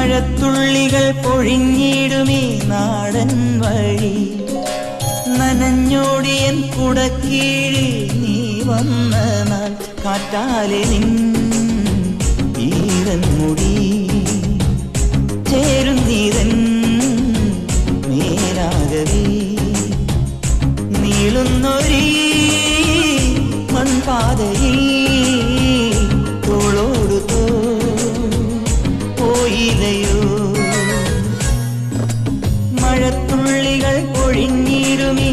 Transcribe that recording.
മഴത്തുള്ളികൾ പൊഴിഞ്ഞിടുമീ നാടൻ വഴി നനഞ്ഞോടിയൻ കുടക്കീഴിൽ നീ വന്ന നാൾ കാറ്റാലെ നിൻ ഈരൻ മുടി ചേരുന്നീരൻ മേലാകവേ നീളുന്നൊരീ മൺപാതയിൽ തോളോടു പോയില്ലയോ മഴത്തുള്ളികൾ പൊഴിഞ്ഞിടുമീ